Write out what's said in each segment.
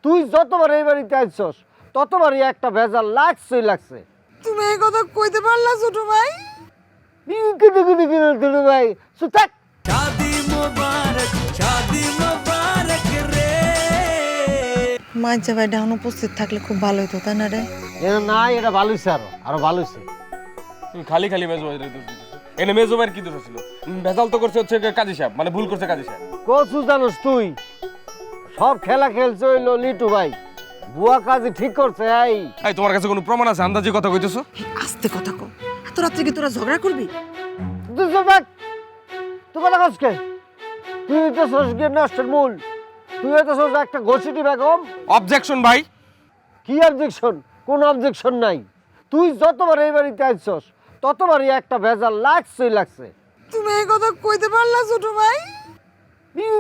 তুই যতবার এই বাড়িতে আইছস ততবারই একটা ভেজাল লাগছেই লাগছে। তুমি এই কথা কইতে পারলা ছোট ভাই? ছোট ভাই সুতাক। মাঝে ভাই ডাউন উপস্থিত থাকলে খুব ভালো হতো, তাই না রে? না এটা ভালো হয়েছে, আরো ভালো হয়েছে। তুমি খালি খালি মেজো ভাইয়ের দোষ দিতেছো। এনে মেজো ভাইয়ের কি দোষ ছিল? ভেজাল তো করছে হচ্ছে কাজী সাহেব, মানে ভুল করছে কাজী সাহেব। কচু জানোস তুই, সব খেলা খেলছে হইলো লিটু ভাই, বুয়া কাজে ঠিক করছে। এই তোমার কাছে কোনো প্রমাণ আছে? আন্দাজে কথা কইতেছো। আস্তে কথা কও, এত রাত্রে কি তোরা ঝগড়া করবি? তুই দেখ তুই কথা কসকে, তুই তো সসকে নষ্টের মূল, তুই তো সস একটা ঘষিটি বেগম। অবজেকশন ভাই। কি অবজেকশন? কোন অবজেকশন নাই। তুই যতবার এই বাড়িতে আইছস ততবারই একটা ভেজাল লাগছেই লাগছে। তুমি এই কথা কইতে পারলা ছোট ভাই?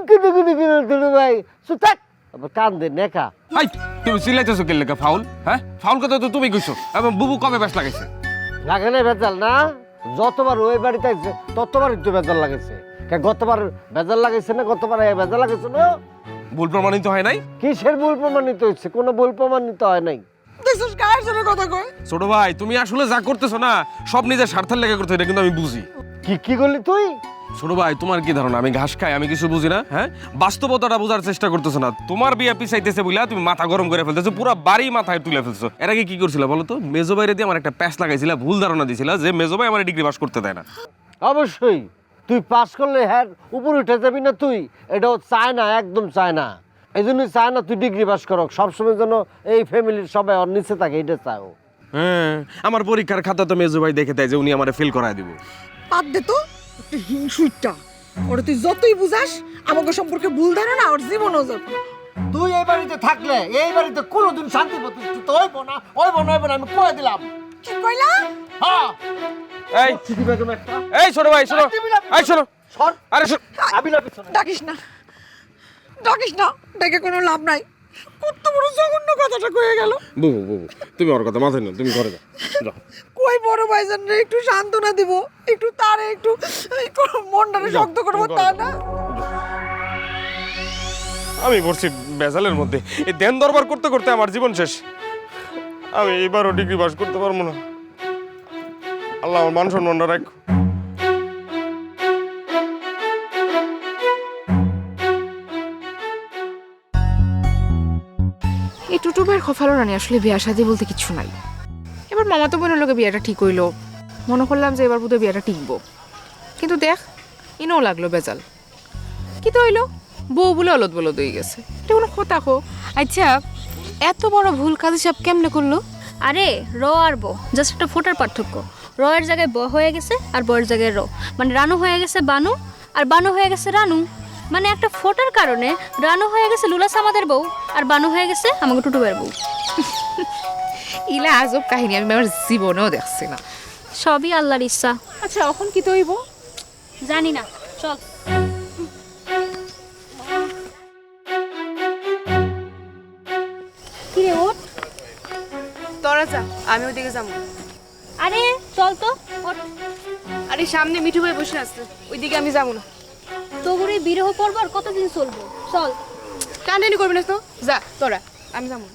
ছোট ভাই সুতাক, আবার কান দে নেকা। এই তুমি চিল্লাইতেছো কি লেখা? ফাউল? হ্যাঁ ফাউল কথা তো তুমি কইছো। এবং বুবু কবে ব্যাস লাগাইছে? লাগে না ভেজাল না? যতবার ওই বাড়িতে আইছে ততবারই তো ভেজাল লাগাইছে। গতবার ভেজাল লাগাইছে না? গতবার ভেজাল লাগাইছে না? ভুল প্রমাণিত হয় নাই? কিসের ভুল প্রমাণিত হচ্ছে? কোনো ভুল প্রমাণিত হয় নাই। দেখছস কার জন্য কথা কয়? ছোট ভাই তুমি আসলে যা করতেছো না সব নিজের স্বার্থের লেগে করতে, এটা কিন্তু আমি বুঝি। কি করলি তুই? ছোট ভাই তোমার কি ধারণা আমি ঘাস খাই, আমি কিছু বুঝি না? হ্যাঁ বাস্তবতাটা বোঝার চেষ্টা করতেছো না। তোমার বিয়ে পিছাইতেছে বুঝলা তুমি মাথা গরম করে ফেলতেছো, পুরো বাড়ি মাথায় তুলে ফেলছো। এর আগে কি করছিল বলো তো? মেজো বাইরে দিয়ে আমার একটা প্যাচ লাগাইছিল, ভুল ধারণা দিছিল যে মেজো ভাই আমার ডিগ্রি পাস করতে দেয় না। অবশ্যই তুই পাস করলে হ্যাঁ উপরে উঠে যাবি না তুই, এটাও চায় না, একদম চায় না। এই জন্যই চায় না তুই ডিগ্রি পাস করক, সবসময় যেন এই ফ্যামিলির সবাই ওর নিচে থাকে, এটা চাও। হ্যাঁ আমার পরীক্ষার খাতা তো মেজো ভাই দেখে দেয় যে উনি আমার ফেল করায় দিব। বাদ দে তো, একটা হিংসুইটা। ওরে তুই যতই বুঝাস আমাকে সম্পর্কে ভুল ধারণা ওর জীবনও যাবে। তুই এই বাড়িতে থাকলে এই বাড়িতে কোনোদিন শান্তি প্রতিষ্ঠিত হইব না, হইব না, হইব না, আমি কয়ে দিলাম। কি কইলা? হ্যাঁ এই চিঠি বেগম একটা। এই ছোট ভাই শোনো, এই শোনো, সর, আরে শোনো। আমি না পিছনে। ডাকিস না, ডাকিস না, ডেকে কোনো লাভ নাই। কত বড় জঘন্য কথাটা কয়ে গেল। বুবু বুবু তুমি ওর কথা মাথায় নাও, তুমি ঘরে যাও যাও। কই বড় ভাইজান রে একটু সান্ত্বনা দিব, একটু তারে একটু মনটারে শক্ত করবো, তা না? আমি পড়ছি বেজালের মধ্যে, এই দেন দরবার করতে করতে আমার জীবন শেষ। আমি এবারও ডিগ্রি পাস করতে পারবো না। আল্লাহ আমার মান সম্মানটা রাখ। এই টুটুবের খফালো রানি আসলে বিয়া শাদি বলতে কিছু নাই। এবার মামাতো বোনের লোকে বিয়াটা ঠিক হইলো, মনে করলাম যে এবার বোধহয় বিয়াটা টিকবো, কিন্তু দেখ ইনও লাগলো বেজাল। কি তো হইলো, বউ বলে অলদ বলদ হয়ে গেছে। এটা কোনো কথা কো? আচ্ছা এত বড় ভুল কাজী সাহেব কেমনে করলো? আরে র আর ব জাস্ট একটা ফোটার পার্থক্য। র এর জায়গায় ব হয়ে গেছে আর বয়ের জায়গায় র, মানে রানু হয়ে গেছে বানু আর বানু হয়ে গেছে রানু। মানে একটা ফোটার কারণে রানু হয়ে গেছে লুলাস আমাদের বউ আর বানু হয়ে গেছে আমাকে টুটুবের বউ। ইলা আজব কাহিনী আমি আমার জীবনেও দেখছি না। সবই আল্লাহর ইচ্ছা। আচ্ছা এখন কি তো হইব জানি না, চল। কিরে ওঠ। তোরা যা, আমি ওইদিকে যাবো। আরে চল তো ওঠ। আরে সামনে মিঠু ভাই বসে আছে, ওইদিকে আমি যাবো না। তোর এই বিরহ পর্ব আর কতদিন চলবো? চল। টানটানি করবি না তো, যা তোরা, আমি যাবো না।